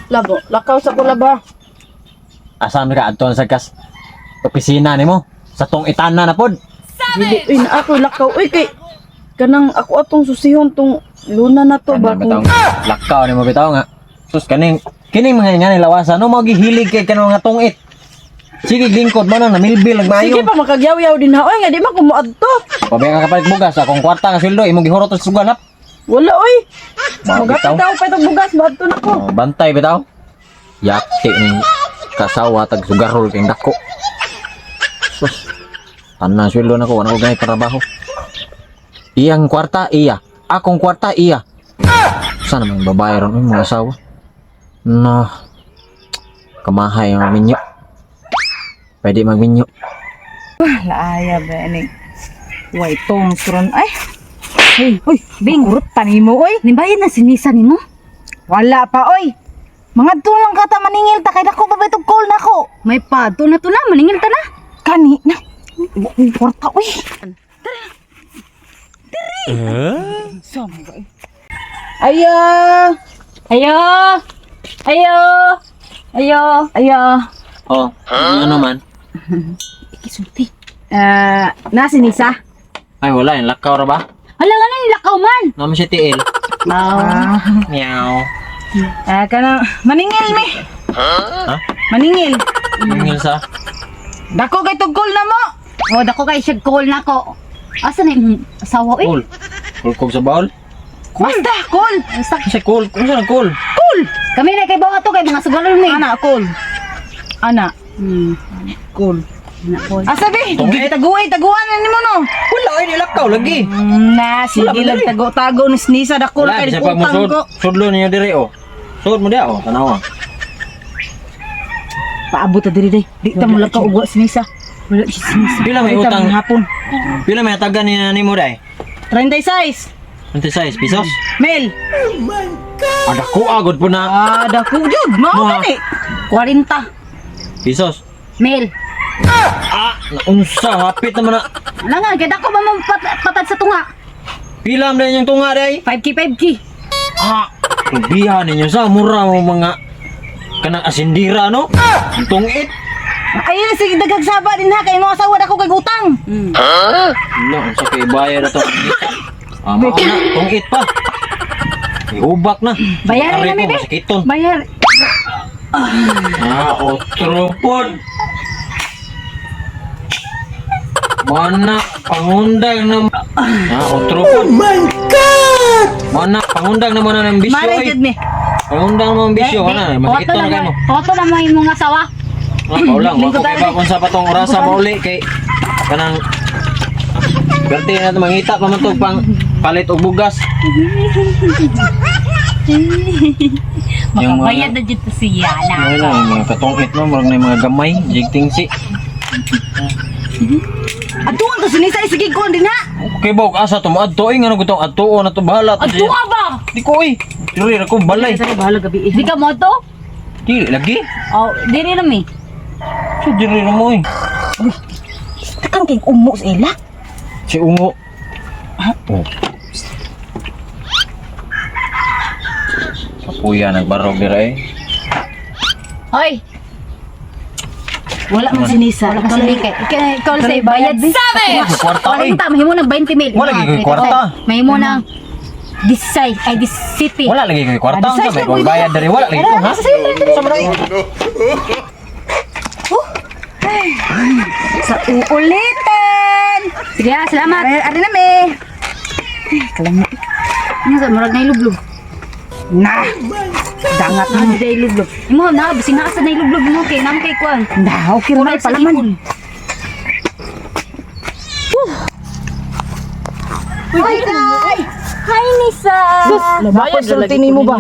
Labo, lakaw sa kula ba? Asa mi ka adto sa kas opisina nimo? Sa tong itana na pod. Dili, uy, na ako lakaw. Uy, kay, kanang ako atong susihon tong luna na to ba? Bitaw, lakaw nimo bitaw nga. Sus kining mga nga lawasan no mo gihilig kay kanang nga tungit. Sige lingkod mo na namilbil nagmayo. Sige pa, makagyaw-yaw din ha. Uy, nga di man kumuad to. Pabayang ka kapalit bugas akong kwarta nga sweldo imong gihurot sa sugal hap. Wala, uy. Mga Magapit bitaw. daw pa itong bugas, maadto na ko. Oh, bantay bitaw. Yati ning kasawa tag sugarol kay dako. Sus. Tanan sweldo nako wala ko ganay trabaho. Iyang kwarta iya, akong kwarta iya. Sana man babayaran ng mga asawa. No. Kamahay ang minyo. Pwede magminyo. Laaya ba ni? Way tong suron ay. Hey, hoy, Bing, urot tanimo oy. Nimbayad na sinisa nimo? Wala pa oy. Mga tulang kata maningil ta kay dako pa ba itong call nako. May pato na to na maningil ta na. Kani na. Porta oy. Diri. Sama ba? Ayo. Ayo. Ayo. Ayo. Ayo. Oh, ano man? Ikisulti. Nasi Nisa. Ay wala, yung lakaw ra ba? Hala nga na nilakaw man. Naman si Tiil. Meow. Kanang maningil mi. Ha? Maningil. Mingil sa? Dako kay tugkol na mo. Oh, dako kay siya call nako. Asa na imong asawa eh? Cool. Cool kog sa baul? Basta call. Basta Kasi cool. Kung saan cool? cool. Kami na kay bawa to kay mga sugalon ni. Ana call. Ana. Cool. Ana call. Asa be? Taguay, taguan na nimo no. Wala, ay nilakaw lagi. Na sige Wala ba lang diri? tago-tago ni Nisa dako Wala, kay sa pag utang musod. ko. Sudlo ninyo dire, oh. Sud mo dia, oh. Tanawa. Paabot ta diri day. Di ta mo lakaw ugwa si Nisa. Wala si Nisa. Pila may Wala ta utang? hapon. Pila may taga ni mo day? 36. 26 pesos? Mel. Ada ko agad po na. Dako jud, mao Mga- gani. 40. Pesos. Mel. Naunsa, hapit naman na. Wala nga, kaya dako ba patad sa tunga? Pila mo din yung tunga day? 5K, 5K. Tubihan ninyo sa mura mo mga kanang asindira, no? Tungit. Ayun, sige, dagagsaba din ha, kaya mga asawa dako kay gutang. Wala, ang sa kay bayad na to. Mao na, tungit pa. Iubak na. Bayaran Ari na, ko, bebe. masakiton. Bayar. Otro pod. Mana pangundang na otro pod. Oh my god. Mana pangundang na mana ng bisyo Mara ay. jud mi. Pangundang mo ng bisyo kana, masakiton na kayo. Foto na mo imong asawa. Paulang, wako kay ba kung sa patong orasa mauli kay kanang berti na ito, mangita pa man to pang palit og bugas. Makabayad na dito siya na. Ay lang, yung mga katungit no, marang na yung mga gamay, jigtingsi. Atuan to sinisa sige ko din ha. Okay ba, asa to maadto ay nga gutong adto na to bahala to. Atuwa ba? Di ko ay. Diri ra ko balay. Sa bahala gabi. Di ka mo to? Dili lagi. Oh, diri na mi. Si diri ra mo eh. Takang king umo sa ila. Si Ungo. Oh. Kapuya nagbarog dira eh. Hoy. Wala man si Nisa. Wala man si Ikaw sa bayad. Sabi! Kwarta Wala eh. kita, mahimo ng 20 mil. Wala lagi kay kwarta. Mahimo ng Disay, ay Discity. Wala lagi kay kwarta Ah, sa may kung bayad diri wala lagi ko ha. Sa man ay. Sa uulitin! Sige, salamat. Ari na me. Kalamit. Ano sa murag na ilublog? Na! Dangat na di ilublog. Imo na, bising na asa na ilublog mo kay nam kay kwan. Na, okay ra pala man. Hi, guys! Hi, Nisa! Bayad sulti nimo ba?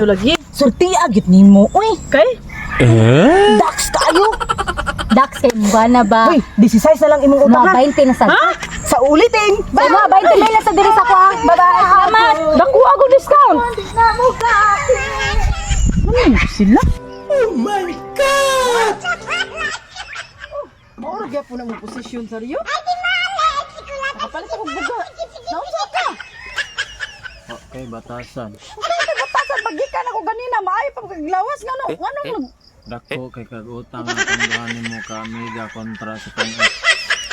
Sulti agit nimo. Uy, Kay? dax kayo. Dax kay na ba? Uy, 16 na lang imong utang ha. 20 na sa. Sa ulitin. Sa mga 20 mil na sa diri sa ko ha. Bye-bye. Salamat. Dako ako discount. Sila? Maura gyud po na mo posisyon sa riyo. Nakapalit ako buga. Naunsa ka? Okay, batasan. Batasan pag gikan ako ganina maayo pa kaglawas ngano nag Dako kay kag-utang na tunggahan mo ka amiga kontra sa kanya.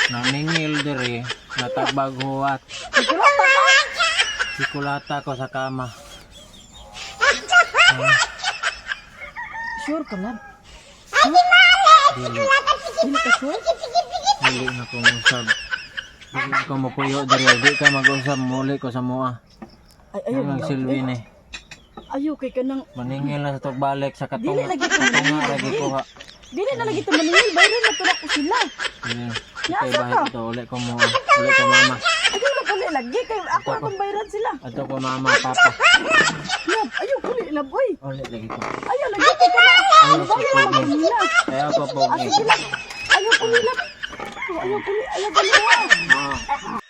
Naningil diri, natagbag huwat. kulata ka. Sikulata ko sa kama. Sure ka lab. Dili, Dili ka sure? dili na ko usab. Dili ko mapuyo diri, di ka mag-usab muli ko sa mua. Ay Ayaw ang silbi ni. Ayaw kay kanang Maningil na sa balik sa Dili katunga. lagi ko Katunga lagi ko ha. dili na lagi to maningil bayro na to na ko sila. Dili. Nasa Kay ka? bahit ito, uli ko mua. Uli ko mama. Ayaw na kuli lagi kay ako na tong bayran sila. Ato ko mama, papa. Lab, ayaw kuli lab oy. Uli lagi ko. Ayaw lagi kay kana. Ayaw ko Bayro na pogi. kanina. Ayaw ko Ah, pogi. sige lab. Ayaw kuli lab. Ayaw kuli. Ah.